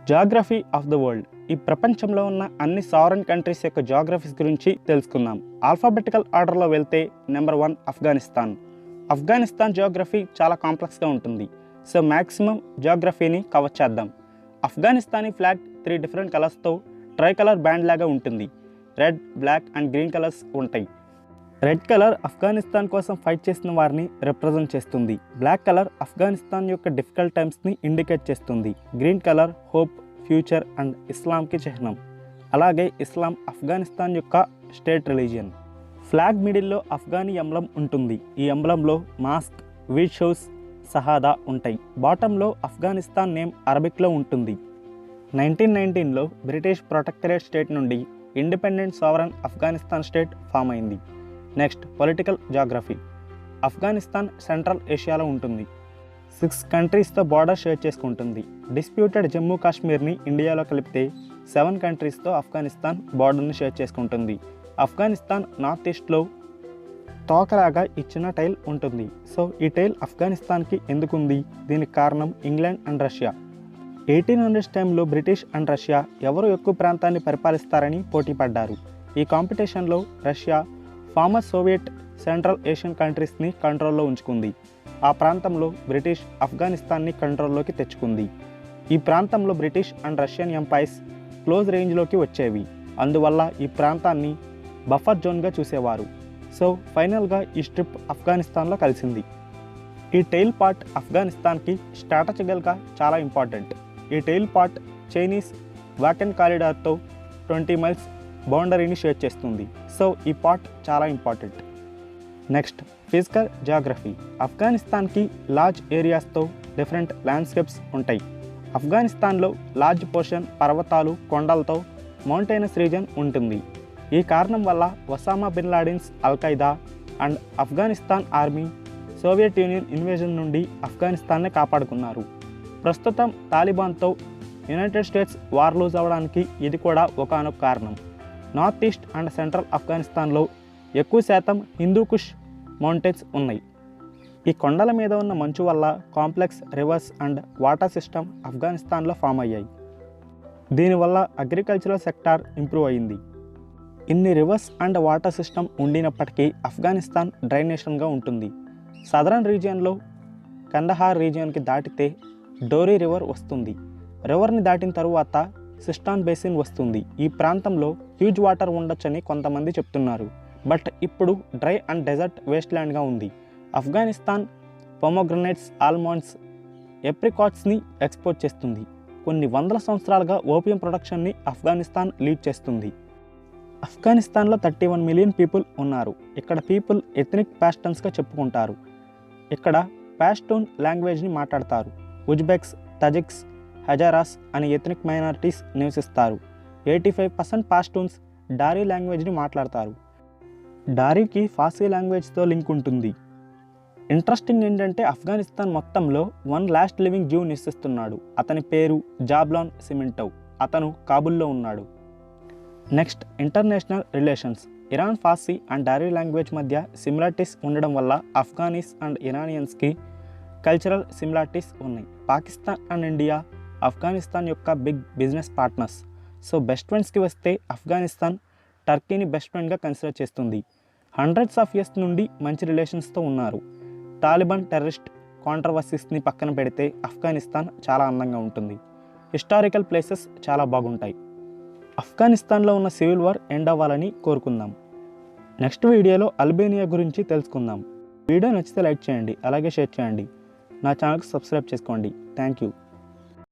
Geography of the world. ఈ ప్రపంచంలో ఉన్న అన్ని సావరెన్ కంట్రీస్ యొక్క జాగ్రఫీస్ గురించి తెలుసుకుందాం. ఆల్ఫాబెటికల్ ఆర్డర్లో వెళ్తే నెంబర్ 1 ఆఫ్ఘనిస్తాన్. ఆఫ్ఘనిస్తాన్ జాగ్రఫీ చాలా కాంప్లెక్స్గా ఉంటుంది. సో మ్యాక్సిమం జాగ్రఫీని కవర్ చేద్దాం. ఆఫ్ఘనిస్తానీ ఫ్లాగ్ 3 డిఫరెంట్ కలర్స్తో ట్రై కలర్ బ్యాండ్ లాగా ఉంటుంది. Red, black and green colours ఉంటాయి. రెడ్ కలర్ ఆఫ్ఘనిస్తాన్ కోసం ఫైట్ చేసిన వారిని రిప్రజెంట్ చేస్తుంది. బ్లాక్ కలర్ ఆఫ్ఘనిస్తాన్ యొక్క డిఫికల్ట్ టైమ్స్ని ఇండికేట్ చేస్తుంది. Green colour hope, future and ఇస్లాంకి చిహ్నం. అలాగే ఇస్లాం ఆఫ్ఘనిస్తాన్ యొక్క స్టేట్ రిలీజియన్. ఫ్లాగ్ మిడిల్లో ఆఫ్ఘనీ ఎంబ్లం ఉంటుంది. ఈ ఎంబ్లంలో మాస్క్, వీట్ షూస్, సహాదా ఉంటాయి. బాటంలో ఆఫ్ఘనిస్తాన్ నేమ్ అరబిక్లో ఉంటుంది. 1919లో బ్రిటిష్ ప్రొటెక్టరేట్ స్టేట్ నుండి independent sovereign Afghanistan state form అయింది. Next political geography. Afghanistan central ఏషియాలో ఉంటుంది. 6 కంట్రీస్తో బార్డర్ షేర్ చేసుకుంటుంది. డిస్ప్యూటెడ్ జమ్మూ కాశ్మీర్ని ఇండియాలో కలిపితే 7 కంట్రీస్తో ఆఫ్ఘనిస్తాన్ బార్డర్ని షేర్ చేసుకుంటుంది. ఆఫ్ఘనిస్తాన్ నార్త్ ఈస్ట్లో తోకలాగా ఇచ్చిన టైల్ ఉంటుంది. సో ఈ టైల్ ఆఫ్ఘనిస్తాన్కి ఎందుకుంది? దీనికి కారణం ఇంగ్లాండ్ అండ్ రష్యా. 1800s టైంలో బ్రిటిష్ అండ్ రష్యా ఎవరు ఎక్కువ ప్రాంతాన్ని పరిపాలిస్తారని పోటీ పడ్డారు. ఈ కాంపిటీషన్లో Russia former Soviet central Asian కంట్రీస్ని కంట్రోల్లో ఉంచుకుంది. ఆ ప్రాంతంలో బ్రిటిష్ ఆఫ్ఘనిస్తాన్ని కంట్రోల్లోకి తెచ్చుకుంది. ఈ ప్రాంతంలో British and Russian empires close రేంజ్లోకి వచ్చేవి. అందువల్ల ఈ ప్రాంతాన్ని బఫర్ జోన్గా చూసేవారు. సో ఫైనల్గా ఈ స్ట్రిప్ ఆఫ్ఘనిస్తాన్లో కలిసింది. ఈ టెయిల్ పార్ట్ ఆఫ్ఘనిస్తాన్కి స్ట్రాటజికల్గా చాలా ఇంపార్టెంట్. ఈ టెయిల్ పార్ట్ చైనీస్ వాకెన్ కారిడార్తో 20 మైల్స్ బౌండరీని షేర్ చేస్తుంది. సో ఈ పార్ట్ చాలా ఇంపార్టెంట్. Next physical geography. ఆఫ్ఘనిస్తాన్కి లార్జ్ ఏరియాస్తో డిఫరెంట్ ల్యాండ్స్కేప్స్ ఉంటాయి. ఆఫ్ఘనిస్తాన్లో లార్జ్ పోర్షన్ పర్వతాలు, కొండలతో మౌంటైనస్ రీజన్ ఉంటుంది. ఈ కారణం వల్ల Osama bin Laden's, al Qaeda and Afghanistan army Soviet Union invasion నుండి ఆఫ్ఘనిస్తాన్ని కాపాడుకున్నారు. ప్రస్తుతం తాలిబాన్తో యునైటెడ్ స్టేట్స్ వార్ లూజ్ అవ్వడానికి ఇది కూడా ఒకానొక కారణం. నార్త్ ఈస్ట్ అండ్ సెంట్రల్ ఆఫ్ఘనిస్తాన్లో ఎక్కువ శాతం హిందూ కుష్ మౌంటైన్స్ ఉన్నాయి. ఈ కొండల మీద ఉన్న మంచు వల్ల complex rivers and water system ఆఫ్ఘనిస్తాన్లో ఫామ్ అయ్యాయి. దీనివల్ల అగ్రికల్చరల్ సెక్టార్ ఇంప్రూవ్ అయింది. ఇన్ని రివర్స్ అండ్ వాటర్ సిస్టమ్ ఉండినప్పటికీ ఆఫ్ఘనిస్తాన్ డ్రై నేషన్గా ఉంటుంది. సదరన్ రీజియన్లో కందహార్ రీజియన్కి దాటితే డోరీ రివర్ వస్తుంది. రివర్ని దాటిన తరువాత సిస్టాన్ బేసిన్ వస్తుంది. ఈ ప్రాంతంలో హ్యూజ్ వాటర్ ఉండొచ్చని కొంతమంది చెప్తున్నారు. బట్ ఇప్పుడు డ్రై అండ్ డెజర్ట్ వేస్ట్ ల్యాండ్గా ఉంది. ఆఫ్ఘనిస్తాన్ పొమోగ్రనేట్స్, ఆల్మండ్స్, ఎప్రికాట్స్ని ఎక్స్పోర్ట్ చేస్తుంది. కొన్ని వందల సంవత్సరాలుగా ఓపియం ప్రొడక్షన్ని ఆఫ్ఘనిస్తాన్ లీడ్ చేస్తుంది. ఆఫ్ఘనిస్తాన్లో 31 మిలియన్ పీపుల్ ఉన్నారు. ఇక్కడ పీపుల్ ఎథ్నిక్ పాస్టన్స్గా చెప్పుకుంటారు. ఇక్కడ పాస్టూన్ లాంగ్వేజ్ని మాట్లాడతారు. ఉజ్బెక్స్, తజిక్స్, హజారాస్ అనే ఎథ్నిక్ మైనారిటీస్ నివసిస్తారు. 85% పాస్టూన్స్ డారీ లాంగ్వేజ్ని మాట్లాడతారు. డారీకి ఫార్సీ లాంగ్వేజ్తో లింక్ ఉంటుంది. ఇంట్రెస్టింగ్ ఏంటంటే ఆఫ్ఘనిస్తాన్ మొత్తంలో 1 లాస్ట్ లివింగ్ జ్యూ నివసిస్తున్నాడు. అతని పేరు జాబ్లాన్ సిమెంటోవ్. అతను కాబుల్లో ఉన్నాడు. Next international relations. Iran Farsi and Dari language మధ్య సిమిలారిటీస్ ఉండడం వల్ల ఆఫ్ఘనీస్ అండ్ ఇరానియన్స్కి కల్చరల్ సిమిలారిటీస్ ఉన్నాయి. పాకిస్తాన్ అండ్ ఇండియా ఆఫ్ఘనిస్తాన్ యొక్క big business partners. So best ఫ్రెండ్స్కి వస్తే ఆఫ్ఘనిస్తాన్ టర్కీని బెస్ట్ ఫ్రెండ్గా కన్సిడర్ చేస్తుంది. హండ్రెడ్స్ ఆఫ్ ఇయర్స్ నుండి మంచి రిలేషన్స్తో ఉన్నారు. తాలిబాన్ టెర్రరిస్ట్ కాంట్రవర్సీస్ని పక్కన పెడితే ఆఫ్ఘనిస్తాన్ చాలా అందంగా ఉంటుంది. హిస్టారికల్ ప్లేసెస్ చాలా బాగుంటాయి. ఆఫ్ఘనిస్తాన్లో ఉన్న సివిల్ వార్ ఎండ్ అవ్వాలని కోరుకుందాం. నెక్స్ట్ వీడియోలో అల్బేనియా గురించి తెలుసుకుందాం. వీడియో నచ్చితే లైక్ చేయండి, అలాగే షేర్ చేయండి. నా ఛానల్కి సబ్స్క్రైబ్ చేసుకోండి. Thank you.